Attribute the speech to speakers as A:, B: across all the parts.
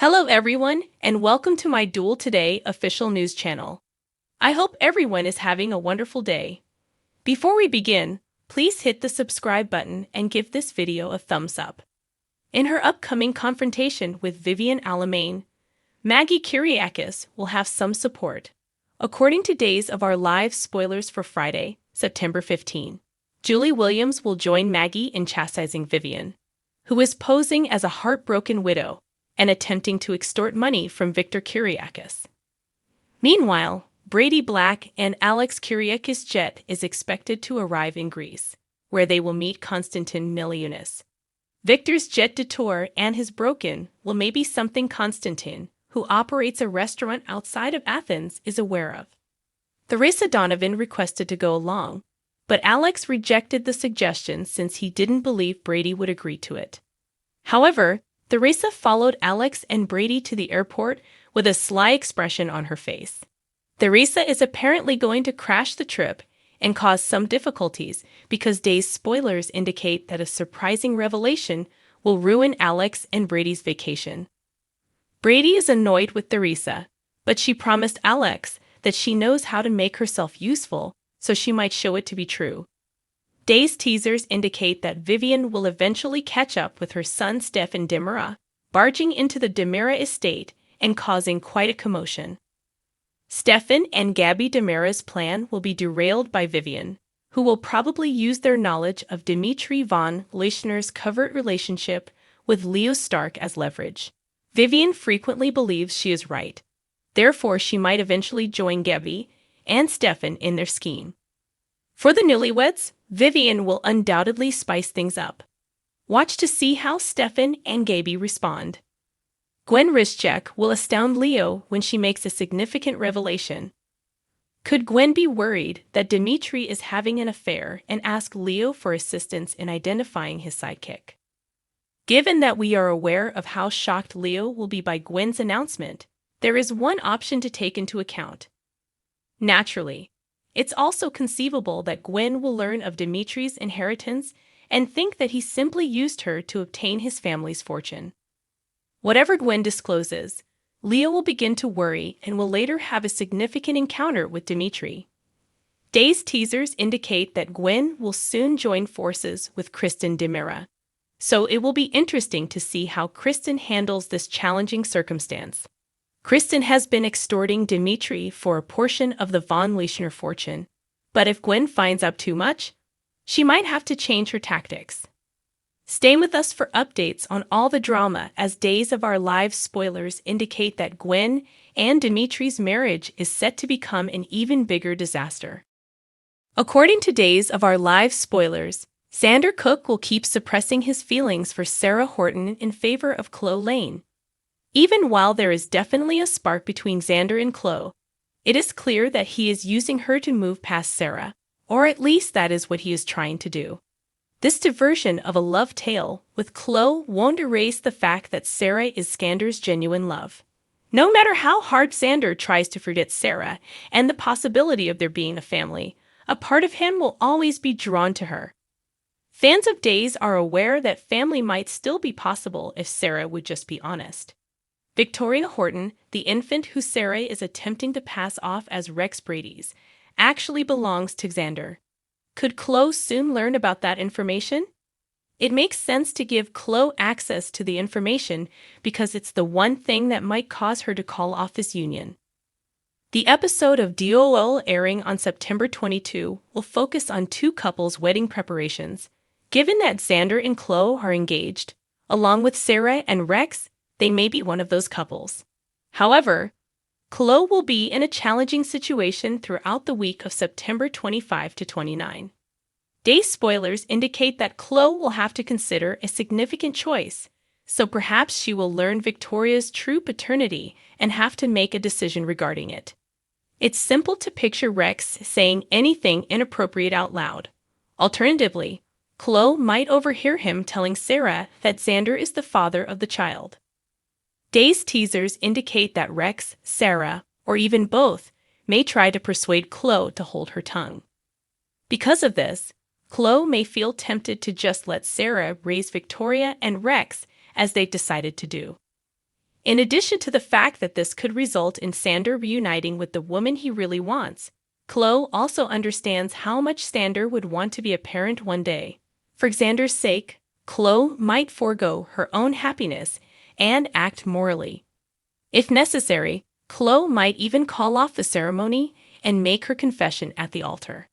A: Hello everyone, and welcome to my DOOL Today official news channel. I hope everyone is having a wonderful day. Before we begin, please hit the subscribe button and give this video a thumbs up. In her upcoming confrontation with Vivian Alamain, Maggie Kyriakis will have some support. According to Days of Our Lives spoilers for Friday, September 15, Julie Williams will join Maggie in chastising Vivian, who is posing as a heartbroken widow and attempting to extort money from Victor Kyriakis. Meanwhile, Brady Black and Alex Kyriakis' jet is expected to arrive in Greece, where they will meet Konstantin Miliounis. Victor's jet detour and his broken will may be something Konstantin, who operates a restaurant outside of Athens, is aware of. Theresa Donovan requested to go along, but Alex rejected the suggestion since he didn't believe Brady would agree to it. However, Theresa followed Alex and Brady to the airport with a sly expression on her face. Theresa is apparently going to crash the trip and cause some difficulties because Days spoilers indicate that a surprising revelation will ruin Alex and Brady's vacation. Brady is annoyed with Theresa, but she promised Alex that she knows how to make herself useful, so she might show it to be true. Days teasers indicate that Vivian will eventually catch up with her son Stefan Demira, barging into the Demira estate and causing quite a commotion. Stefan and Gabby Demira's plan will be derailed by Vivian, who will probably use their knowledge of Dmitry von Leischner's covert relationship with Leo Stark as leverage. Vivian frequently believes she is right. Therefore, she might eventually join Gabby and Stefan in their scheme. For the newlyweds, Vivian will undoubtedly spice things up. Watch to see how Stefan and Gabby respond. Gwen Rischek will astound Leo when she makes a significant revelation. Could Gwen be worried that Dmitry is having an affair and ask Leo for assistance in identifying his sidekick? Given that we are aware of how shocked Leo will be by Gwen's announcement, there is one option to take into account. Naturally, it's also conceivable that Gwen will learn of Dmitry's inheritance and think that he simply used her to obtain his family's fortune. Whatever Gwen discloses, Leo will begin to worry and will later have a significant encounter with Dmitry. Days teasers indicate that Gwen will soon join forces with Kristen Demira, so it will be interesting to see how Kristen handles this challenging circumstance. Kristen has been extorting Dmitry for a portion of the von Leischner fortune, but if Gwen finds out too much, she might have to change her tactics. Stay with us for updates on all the drama as Days of Our Lives spoilers indicate that Gwen and Dmitry's marriage is set to become an even bigger disaster. According to Days of Our Lives spoilers, Xander Cook will keep suppressing his feelings for Sarah Horton in favor of Chloe Lane. Even while there is definitely a spark between Xander and Chloe, it is clear that he is using her to move past Sarah, or at least that is what he is trying to do. This diversion of a love tale with Chloe won't erase the fact that Sarah is Xander's genuine love. No matter how hard Xander tries to forget Sarah and the possibility of there being a family, a part of him will always be drawn to her. Fans of Days are aware that family might still be possible if Sarah would just be honest. Victoria Horton, the infant who Sarah is attempting to pass off as Rex Brady's, actually belongs to Xander. Could Chloe soon learn about that information? It makes sense to give Chloe access to the information because it's the one thing that might cause her to call off this union. The episode of DOOL airing on September 22 will focus on two couples' wedding preparations. Given that Xander and Chloe are engaged, along with Sarah and Rex, they may be one of those couples. However, Chloe will be in a challenging situation throughout the week of September 25 to 29. Days spoilers indicate that Chloe will have to consider a significant choice, so perhaps she will learn Victoria's true paternity and have to make a decision regarding it. It's simple to picture Rex saying anything inappropriate out loud. Alternatively, Chloe might overhear him telling Sarah that Xander is the father of the child. Days teasers indicate that Rex, Sarah, or even both, may try to persuade Chloe to hold her tongue. Because of this, Chloe may feel tempted to just let Sarah raise Victoria and Rex as they've decided to do. In addition to the fact that this could result in Xander reuniting with the woman he really wants, Chloe also understands how much Xander would want to be a parent one day. For Xander's sake, Chloe might forego her own happiness and act morally. If necessary, Chloe might even call off the ceremony and make her confession at the altar.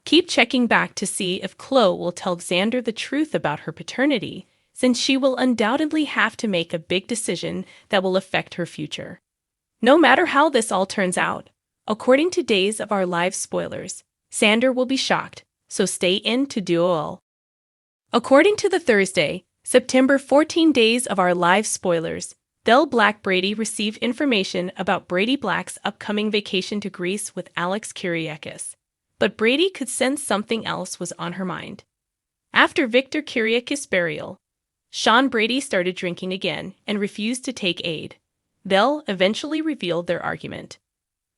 A: Keep checking back to see if Chloe will tell Xander the truth about her paternity, since she will undoubtedly have to make a big decision that will affect her future. No matter how this all turns out, according to Days of Our Lives spoilers, Xander will be shocked, so stay in to DOOL. According to the Thursday, September 14 Days of Our Lives spoilers, Belle Black Brady received information about Brady Black's upcoming vacation to Greece with Alex Kyriakis. But Brady could sense something else was on her mind. After Victor Kyriakis' burial, Sean Brady started drinking again and refused to take aid. Belle eventually revealed their argument.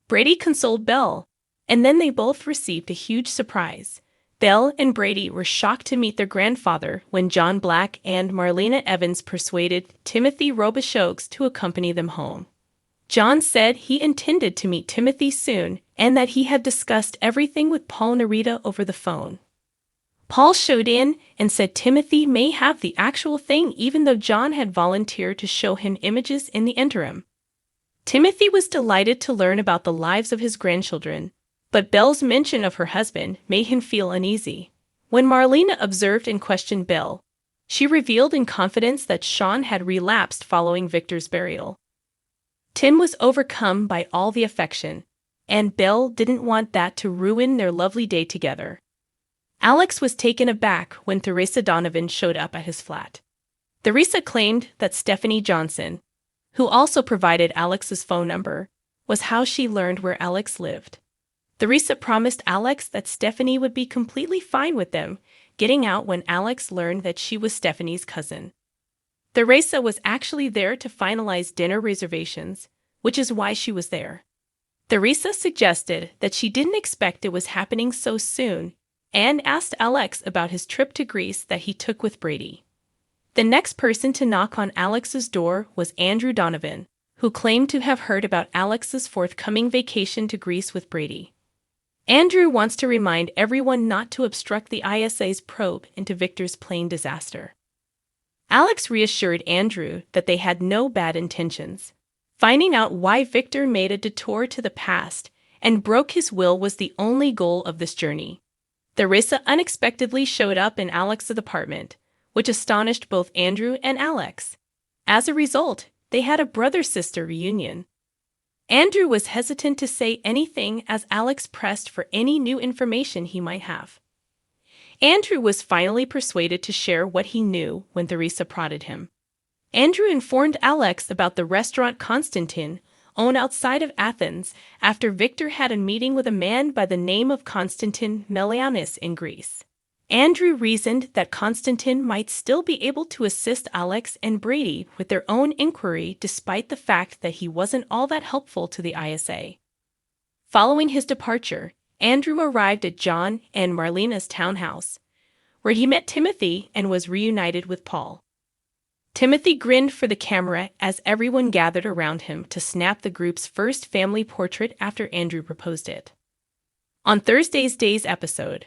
A: Brady consoled Belle, and then they both received a huge surprise. Belle and Brady were shocked to meet their grandfather when John Black and Marlena Evans persuaded Timothy Robichaux to accompany them home. John said he intended to meet Timothy soon and that he had discussed everything with Paul and Rita over the phone. Paul showed in and said Timothy may have the actual thing even though John had volunteered to show him images in the interim. Timothy was delighted to learn about the lives of his grandchildren, but Belle's mention of her husband made him feel uneasy. When Marlena observed and questioned Belle, she revealed in confidence that Sean had relapsed following Victor's burial. Tim was overcome by all the affection, and Belle didn't want that to ruin their lovely day together. Alex was taken aback when Theresa Donovan showed up at his flat. Theresa claimed that Stephanie Johnson, who also provided Alex's phone number, was how she learned where Alex lived. Theresa promised Alex that Stephanie would be completely fine with them getting out when Alex learned that she was Stephanie's cousin. Theresa was actually there to finalize dinner reservations, which is why she was there. Theresa suggested that she didn't expect it was happening so soon and asked Alex about his trip to Greece that he took with Brady. The next person to knock on Alex's door was Andrew Donovan, who claimed to have heard about Alex's forthcoming vacation to Greece with Brady. Andrew wants to remind everyone not to obstruct the ISA's probe into Victor's plane disaster. Alex reassured Andrew that they had no bad intentions. Finding out why Victor made a detour to the past and broke his will was the only goal of this journey. Theresa unexpectedly showed up in Alex's apartment, which astonished both Andrew and Alex. As a result, they had a brother-sister reunion. Andrew was hesitant to say anything as Alex pressed for any new information he might have. Andrew was finally persuaded to share what he knew when Theresa prodded him. Andrew informed Alex about the restaurant Constantine owned outside of Athens after Victor had a meeting with a man by the name of Constantine Melianis in Greece. Andrew reasoned that Constantine might still be able to assist Alex and Brady with their own inquiry despite the fact that he wasn't all that helpful to the ISA. Following his departure, Andrew arrived at John and Marlena's townhouse, where he met Timothy and was reunited with Paul. Timothy grinned for the camera as everyone gathered around him to snap the group's first family portrait after Andrew proposed it. On Thursday's Days episode,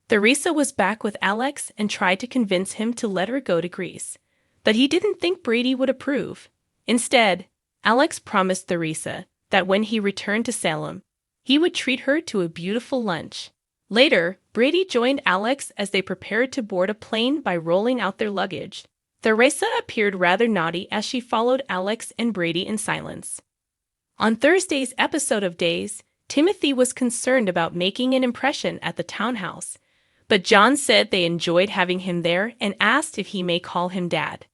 A: Theresa was back with Alex and tried to convince him to let her go to Greece, but he didn't think Brady would approve. Instead, Alex promised Theresa that when he returned to Salem, he would treat her to a beautiful lunch. Later, Brady joined Alex as they prepared to board a plane by rolling out their luggage. Theresa appeared rather naughty as she followed Alex and Brady in silence. On Thursday's episode of Days, Timothy was concerned about making an impression at the townhouse, but John said they enjoyed having him there and asked if he may call him Dad.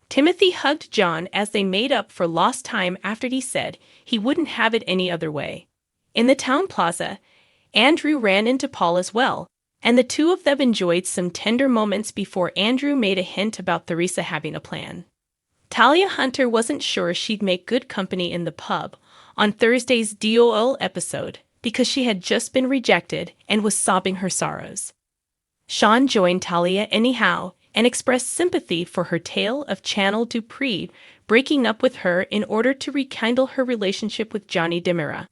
A: Timothy hugged John as they made up for lost time after he said he wouldn't have it any other way. In the town plaza, Andrew ran into Paul as well, and the two of them enjoyed some tender moments before Andrew made a hint about Theresa having a plan. Talia Hunter wasn't sure she'd make good company in the pub on Thursday's DOOL episode because she had just been rejected and was sobbing her sorrows. Sean joined Talia anyhow and expressed sympathy for her tale of Channel Dupree breaking up with her in order to rekindle her relationship with Johnny Demira.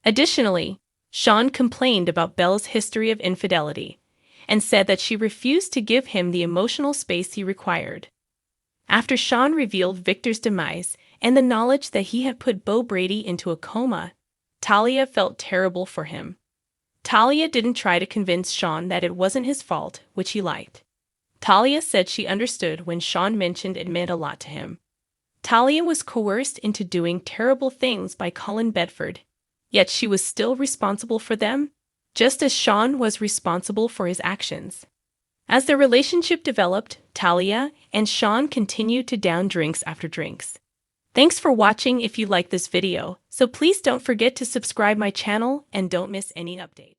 A: Additionally, Sean complained about Belle's history of infidelity and said that she refused to give him the emotional space he required. After Sean revealed Victor's demise and the knowledge that he had put Beau Brady into a coma, Talia felt terrible for him. Talia didn't try to convince Sean that it wasn't his fault, which he liked. Talia said she understood when Sean mentioned it meant a lot to him. Talia was coerced into doing terrible things by Colin Bedford, yet she was still responsible for them, just as Sean was responsible for his actions. As their relationship developed, Talia and Sean continued to down drinks after drinks. Thanks for watching. If you like this video, so please don't forget to subscribe my channel and don't miss any update.